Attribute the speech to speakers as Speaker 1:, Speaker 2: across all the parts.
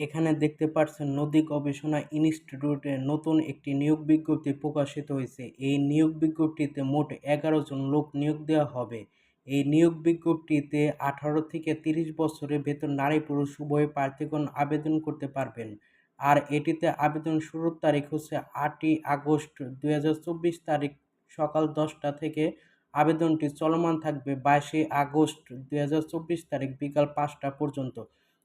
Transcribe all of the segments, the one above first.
Speaker 1: এখানে দেখতে পাচ্ছেন নদী গবেষণা ইনস্টিটিউটে নতুন একটি নিয়োগ বিজ্ঞপ্তি প্রকাশিত হয়েছে। এই নিয়োগ বিজ্ঞপ্তিতে মোট 11 জন লোক নিয়োগ দেওয়া হবে। এই নিয়োগ বিজ্ঞপ্তিতে 18 থেকে 30 বছরের ভেতর নারী পুরুষ উভয় প্রার্থীগণ আবেদন করতে পারবেন। আর এটিতে আবেদন শুরুর তারিখ হচ্ছে 8ই আগস্ট 2024 তারিখ সকাল 10টা থেকে আবেদনটি চলমান থাকবে 22শে আগস্ট 2024 তারিখ বিকাল 5টা পর্যন্ত।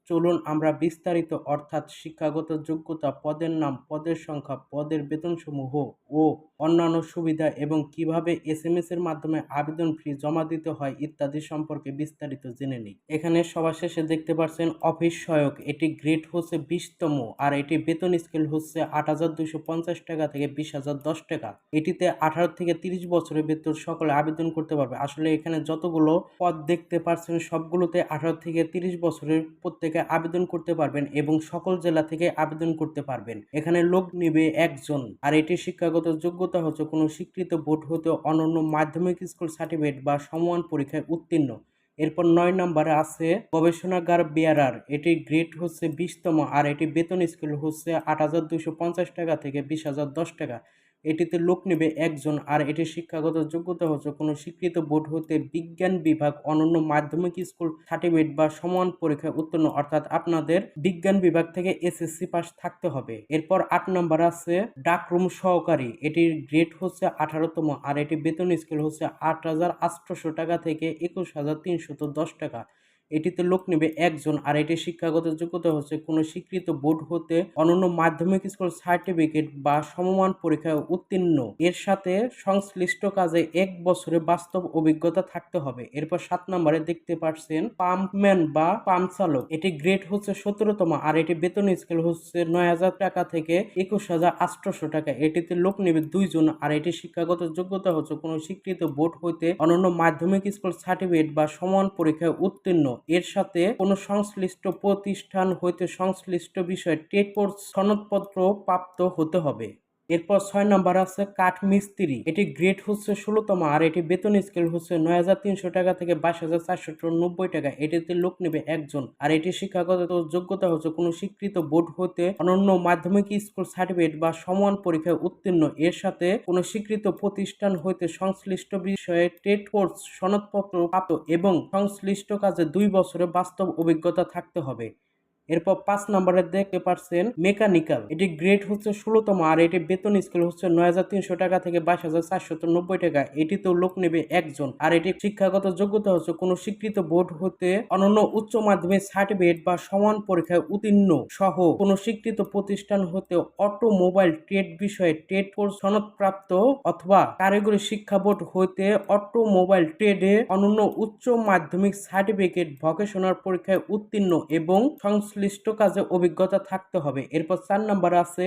Speaker 1: চলুন আমরা বিস্তারিত অর্থাৎ শিক্ষাগত যোগ্যতা, পদের নাম, পদের সংখ্যা, পদের বেতনসমূহ ও অন্যান্য সুবিধা এবং কিভাবে এসএমএস এর মাধ্যমে আবেদন ফি জমা দিতে হয় ইত্যাদি সম্পর্কে বিস্তারিত জেনে নিই। এখানে সবার শেষে দেখতে পাচ্ছেন অফিস সহায়ক, এটি গ্রেড হচ্ছে 20তম আর এটি বেতন স্কেল হচ্ছে 8,250 টাকা থেকে 20,010 টাকা। এটিতে 18 থেকে 30 বছরের ভেতর সকলে আবেদন করতে পারবে। আসলে এখানে যতগুলো পদ দেখতে পাচ্ছেন সবগুলোতে 18 থেকে 30 বছরের প্রত্যেকে আবেদন করতে পারবেন এবং সকল জেলা থেকে আবেদন করতে পারবেন। এখানে লোক নিবে একজন আর এটি শিক্ষাগত যোগ্যতা হচ্ছে কোনো স্বীকৃত বোর্ড হতে অনন্য মাধ্যমিক স্কুল সার্টিফিকেট বা সমমান পরীক্ষায় উত্তীর্ণ। এরপর 9 নম্বরে আছে গবেষণাগার বেয়ারার, এটি গ্রেড হচ্ছে 20তম আর এটি বেতন স্কেল হচ্ছে 8,250 টাকা থেকে 20,010 টাকা। এটিতে লোক নেবে একজন আর এটির শিক্ষাগত যোগ্যতা হচ্ছে কোনো স্বীকৃত বোর্ড হতে বিজ্ঞান বিভাগ অনন্য মাধ্যমিক স্কুল সার্টিফিকেট বা সমান পরীক্ষায় উত্তীর্ণ, অর্থাৎ আপনাদের বিজ্ঞান বিভাগ থেকে এসএসসি পাস থাকতে হবে। এরপর 8 নম্বর আছে ডাকরুম সহকারী, এটির গ্রেড হচ্ছে 18তম আর এটি বেতন স্কেল হচ্ছে 8,800 টাকা থেকে 21,310 টাকা। এটিতে লোক নেবে একজন আর এটির শিক্ষাগত যোগ্যতা হচ্ছে কোনো স্বীকৃত বোর্ড হতে অনন্য মাধ্যমিক স্কুল সার্টিফিকেট বা সমমান পরীক্ষায় উত্তীর্ণ, এর সাথে সংশ্লিষ্ট কাজে 1 বছরের বাস্তব অভিজ্ঞতা থাকতে হবে। এরপর 7 নম্বরে দেখতে পাচ্ছেন পাম্পম্যান বা পাম্প চালক, এটি গ্রেড হচ্ছে 17তম আর এটি বেতন স্কেল হচ্ছে 9,000 টাকা থেকে 21,800 টাকা। এটিতে লোক নেবে 2 জন আর এটির শিক্ষাগত যোগ্যতা হচ্ছে কোনো স্বীকৃত বোর্ড হইতে অনন্য মাধ্যমিক স্কুল সার্টিফিকেট বা সমান পরীক্ষায় উত্তীর্ণ, এর সাথে কোনো সংশ্লিষ্ট প্রতিষ্ঠান হইতে সংশ্লিষ্ট বিষয়ে টেট কোর্স সনদপত্র প্রাপ্ত হতে হবে। এরপর 6 নম্বর আছে কাঠ মিস্ত্রি, এটি গ্রেড হচ্ছে 16তম আর এটি বেতন স্কেল হচ্ছে 9,300 টাকা থেকে 22,490 টাকা। এটিতে লোক নেবে একজন আর এটি শিক্ষাগত যোগ্যতা হচ্ছে কোনো স্বীকৃত বোর্ড হতে অনন্য মাধ্যমিক স্কুল সার্টিফিকেট বা সমান পরীক্ষায় উত্তীর্ণ, এর সাথে কোনো স্বীকৃত প্রতিষ্ঠান হইতে সংশ্লিষ্ট বিষয়ে টেট কোর্স সনদপত্র প্রাপ্ত এবং সংশ্লিষ্ট কাজে 2 বছরের বাস্তব অভিজ্ঞতা থাকতে হবে। এরপর 5 নম্বরে দেখতে পাচ্ছেন মেকানিক্যাল, এটি গ্রেড হচ্ছে 16তম আর এটি বেতন স্কেল হচ্ছে 9,300 টাকা থেকে 22,490 টাকা। এটিতেও লোক নেবে একজন আর এটি শিক্ষাগত যোগ্যতা হচ্ছে কোনো স্বীকৃত বোর্ড হতে অনন্য উচ্চ মাধ্যমিক সার্টিফিকেট বা সমান পরীক্ষায় উত্তীর্ণ সহ কোনো স্বীকৃত প্রতিষ্ঠান হতে অটোমোবাইল ট্রেড বিষয়ে ট্রেড কোর্স সনদপ্রাপ্ত অথবা কারিগরি শিক্ষা বোর্ড হইতে অটোমোবাইল ট্রেডে অনন্য উচ্চ মাধ্যমিক সার্টিফিকেট ভোকেশনাল পরীক্ষায় উত্তীর্ণ এবং সংশ্লিষ্ট কাজে অভিজ্ঞতা থাকতে হবে। এরপর 4 নম্বর আছে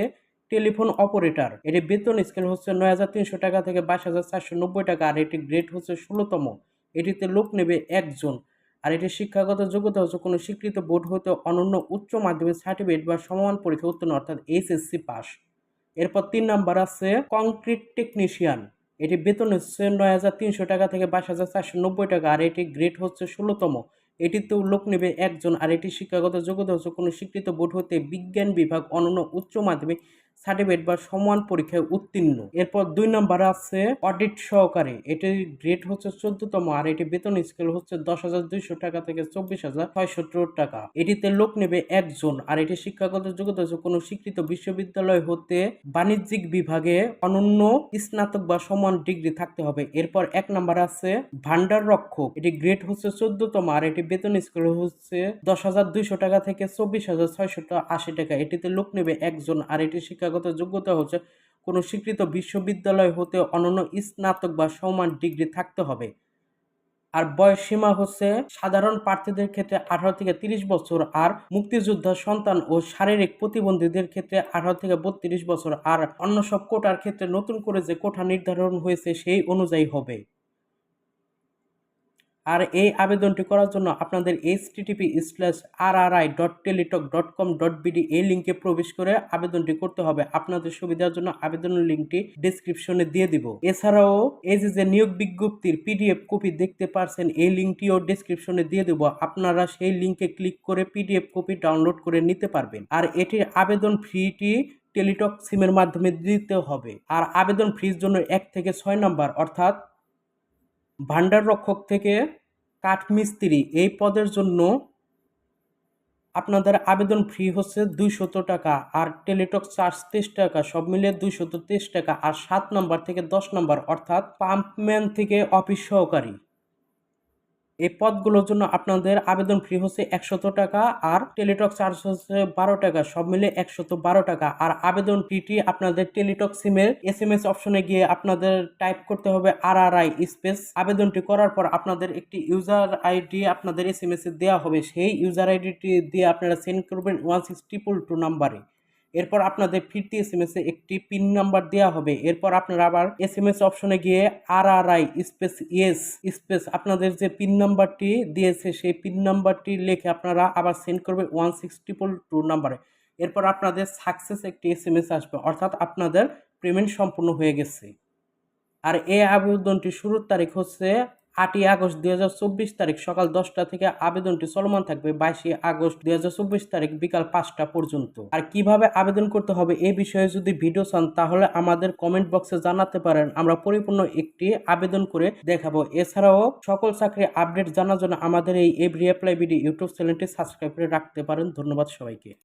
Speaker 1: টেলিফোন অপারেটর, এটি বেতন স্কেল হচ্ছে 9,300 টাকা থেকে 22,490 টাকা আর এটি গ্রেড হচ্ছে 16তম। এটিতে লোক নেবে একজন আর এটি শিক্ষাগত যোগ্যতা হচ্ছে কোনো স্বীকৃত বোর্ড হতে অনন্য উচ্চ মাধ্যমিক সার্টিফিকেট বা সমমান পরীক্ষা উত্তীর্ণ, অর্থাৎ এইচএসসি পাস। এরপর 3 নাম্বার আছে কংক্রিট টেকনিশিয়ান, এটি বেতন হচ্ছে 9,300 টাকা থেকে 22,490 টাকা আর এটি গ্রেড হচ্ছে 16তম। এটিতেও লোক নেবে একজন আর এটি শিক্ষাগত যোগ্যতা হচ্ছে কোনো স্বীকৃত বোর্ড হতে বিজ্ঞান বিভাগ অনন্য উচ্চ মাধ্যমিক সার্টিফিকেট বা সমান পরীক্ষায় উত্তীর্ণ। এরপর 2 নম্বর আছে অডিট সহকারী, এটির গ্রেড হচ্ছে 14তম আর এটি বেতন স্কেল হচ্ছে 10,200 টাকা থেকে 24,670 টাকা। এটিতে লোক নেবে একজন আর এটি শিক্ষাগত যোগ্যতা হচ্ছে কোনো স্বীকৃত বিশ্ববিদ্যালয় হতে বাণিজ্যিক বিভাগে অনন্য স্নাতক বা সমান ডিগ্রি থাকতে হবে। এরপর 1 নম্বর আছে ভান্ডার রক্ষক, এটি গ্রেড হচ্ছে 14তম আর এটি বেতন স্কেল হচ্ছে 10,200 টাকা থেকে 24,680 টাকা। এটিতে লোক নেবে একজন আর এটি শিক্ষাগত যোগ্যতা হচ্ছে কোনো স্বীকৃত বিশ্ববিদ্যালয় হতে অনন্য স্নাতক বা সমান ডিগ্রি থাকতে হবে। আর বয়স সীমা হচ্ছে সাধারণ প্রার্থীদের ক্ষেত্রে 18 থেকে 30 বছর আর মুক্তিযোদ্ধা সন্তান ও শারীরিক প্রতিবন্ধীদের ক্ষেত্রে 18 থেকে 32 বছর আর অন্য সব কোটার ক্ষেত্রে নতুন করে যে কোটা নির্ধারণ হয়েছে সেই অনুযায়ী হবে। আর এই আবেদনটি করার জন্য আপনাদের http://rri.teletalk.com.bd এই লিঙ্কে প্রবেশ করে আবেদনটি করতে হবে। আপনাদের সুবিধার জন্য আবেদনের লিঙ্কটি ডেসক্রিপশনে দিয়ে দিব। এছাড়াও এই যে নিয়োগ বিজ্ঞপ্তির পিডিএফ কপি দেখতে পারছেন, এই লিঙ্কটিও ডেসক্রিপশনে দিয়ে দেব। আপনারা সেই লিঙ্কে ক্লিক করে পিডিএফ কপি ডাউনলোড করে নিতে পারবেন। আর এটির আবেদন ফিটি টেলিটক সিমের মাধ্যমে দিতে হবে। আর আবেদন ফির জন্য 1 থেকে 6 নাম্বার অর্থাৎ ভান্ডার রক্ষক থেকে কাঠমিস্ত্রি এই পদের জন্য আপনাদের আবেদন ফি হচ্ছে 200 টাকা, আর টেলিটক চার্জ 23 টাকা, সব মিলিয়ে 223 টাকা। আর 7 নাম্বার থেকে 10 নাম্বার অর্থাৎ পাম্পম্যান থেকে অফিস সহকারী এই পদগুলোর জন্য আপনাদের আবেদন ফি হচ্ছে 100 টাকা, আর টেলিটক চার্জ হচ্ছে 12 টাকা, সব মিলে 112 টাকা। আর আবেদন ফিটি আপনাদের টেলিটক সিমের SMS অপশনে গিয়ে আপনাদের টাইপ করতে হবে RRI স্পেস। আবেদনটি করার পর আপনাদের একটি ইউজার আইডি আপনাদের SMS এ দেওয়া হবে। সেই ইউজার আইডিটি দিয়ে আপনারা সেন্ড করবেন 16222 নাম্বারে। এরপর আপনাদের ফিরতি SMS এ একটি পিন নাম্বার দেওয়া হবে। এরপর আপনারা আবার SMS অপশনে গিয়ে RRI স্পেস ইয়েস স্পেস আপনাদের যে পিন নাম্বারটি দিয়েছে সেই পিন নাম্বারটি লিখে আপনারা আবার সেন্ড করবেন 16222 নাম্বারে। এরপর আপনাদের সাকসেস একটি SMS আসবে, অর্থাৎ আপনাদের পেমেন্ট সম্পূর্ণ হয়ে গেছে। আর এই আবেদনটি শুরুর তারিখ হচ্ছে 8ই আগস্ট 2024 তারিখ সকাল 10টা থেকে আবেদনটি চলমান থাকবে 22 আগস্ট 2024 তারিখ বিকাল 5টা পর্যন্ত। আর কিভাবে আবেদন করতে হবে এই বিষয়ে যদি ভিডিও চান তাহলে আমাদের কমেন্ট বক্সে জানাতে পারেন, আমরা পরিপূর্ণ একটি আবেদন করে দেখাবো। এছাড়াও সকল চাকরি আপডেট জানার জন্য আমাদের এই এভরি অ্যাপ্লাই বিডি ইউটিউব চ্যানেলটি সাবস্ক্রাইব করে রাখতে পারেন। ধন্যবাদ সবাইকে।